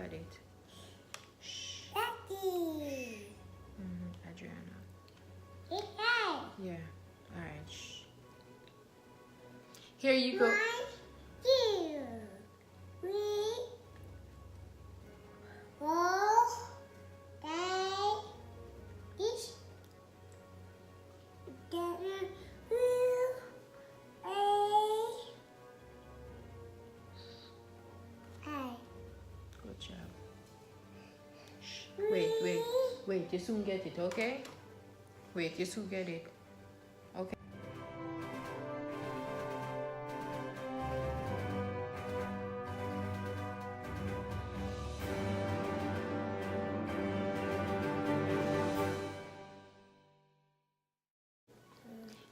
at it. Shh. Adriana. Yeah. All right. Shh. Here you go. 1, 2, 3, 4, 5, 6, 7, 8. Good job. Shh. Wait. You soon get it, okay? Wait, you soon get it. Okay.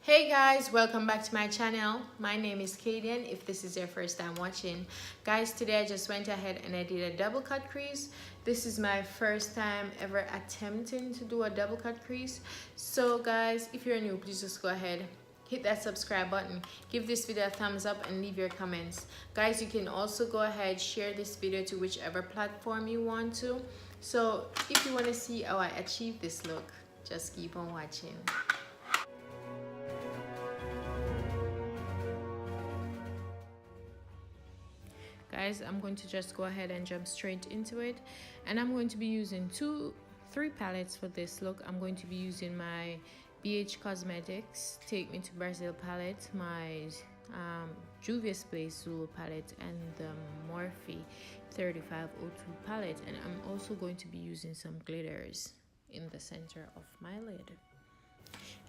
Hey guys, welcome back to my channel. My name is Kadian. If this is your first time watching, guys, today I just went ahead and I did a double cut crease. This is my first time ever attempting to do a double cut crease. So guys, if you're new, please just go ahead, hit that subscribe button, give this video a thumbs up, and leave your comments. Guys, you can also go ahead, share this video to whichever platform you want to. So if you want to see how I achieve this look, just keep on watching. Guys, I'm going to just go ahead and jump straight into it, and I'm going to be using three palettes for this look. I'm going to be using my BH Cosmetics Take Me to Brazil palette, my Juvia Zulu palette, and the Morphe 3502 palette. And I'm also going to be using some glitters in the center of my lid,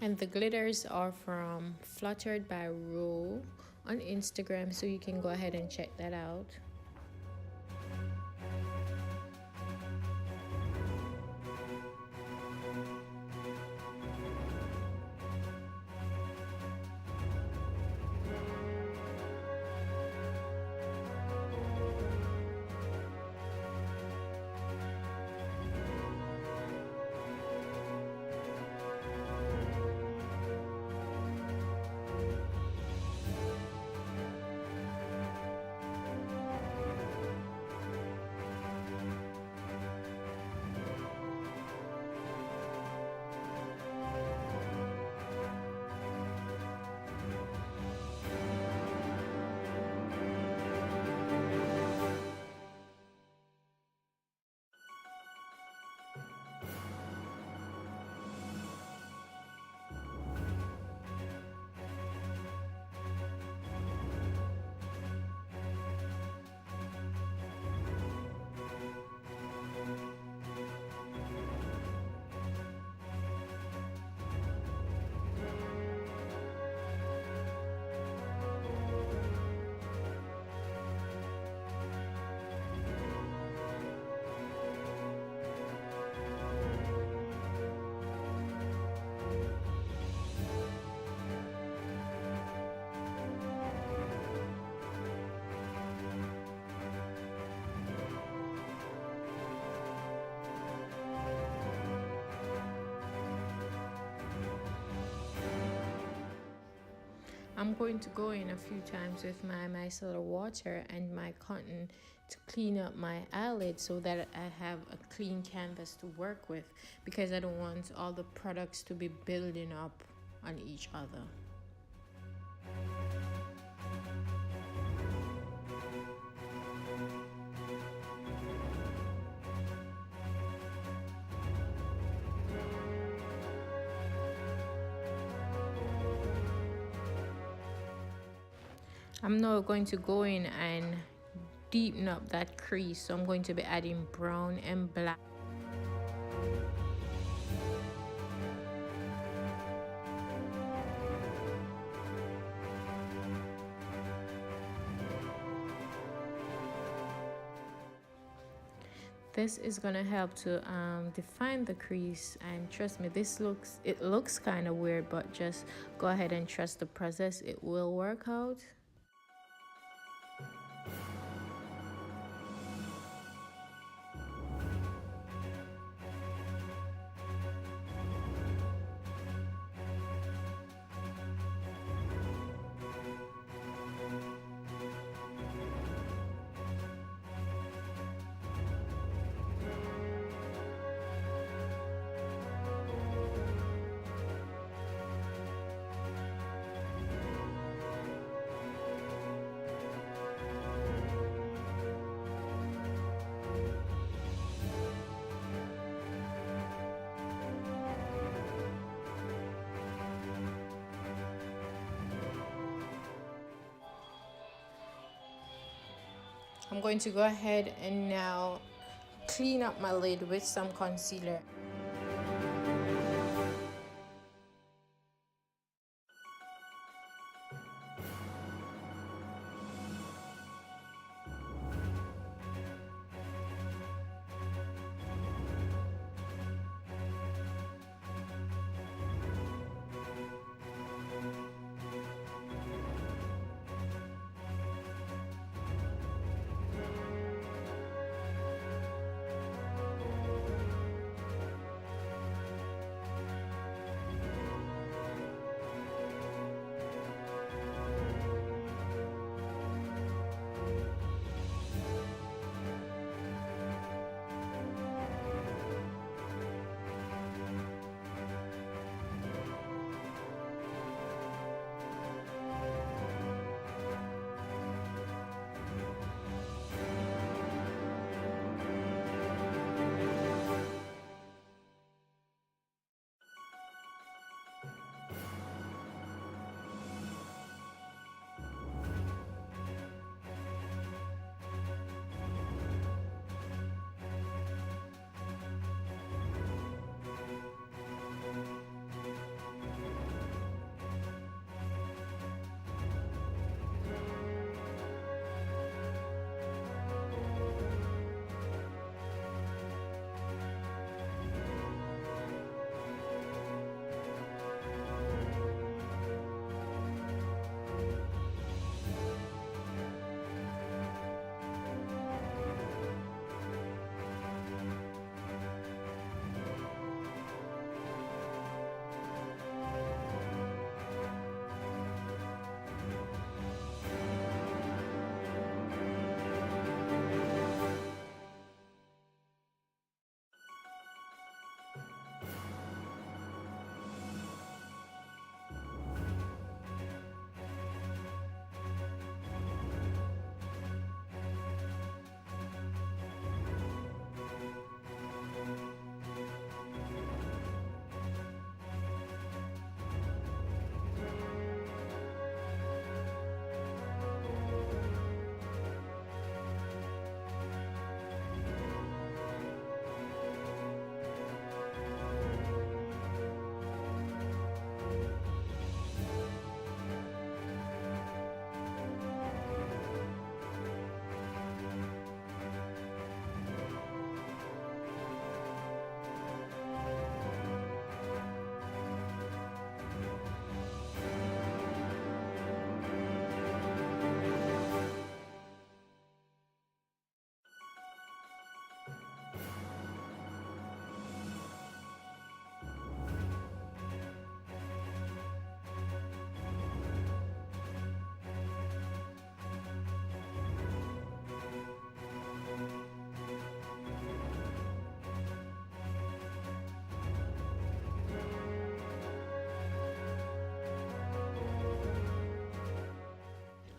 and the glitters are from Flutteredbyro on Instagram, so you can go ahead and check that out. I'm going to go in a few times with my micellar water and my cotton to clean up my eyelid so that I have a clean canvas to work with, because I don't want all the products to be building up on each other. I'm now going to go in and deepen up that crease, so I'm going to be adding brown and black. This is gonna help to define the crease, and trust me, it looks kind of weird, but just go ahead and trust the process. It will work out. I'm going to go ahead and now clean up my lid with some concealer.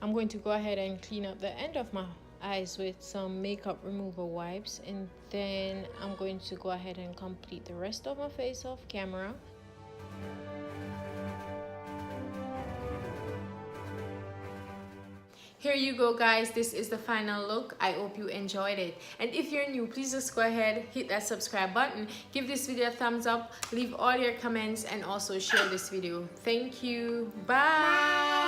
I'm going to go ahead and clean up the end of my eyes with some makeup remover wipes, and then I'm going to go ahead and complete the rest of my face off camera. Here you go, guys. This is the final look. I hope you enjoyed it, and if you're new, please just go ahead, hit that subscribe button, give this video a thumbs up, leave all your comments, and also share this video. Thank you. Bye.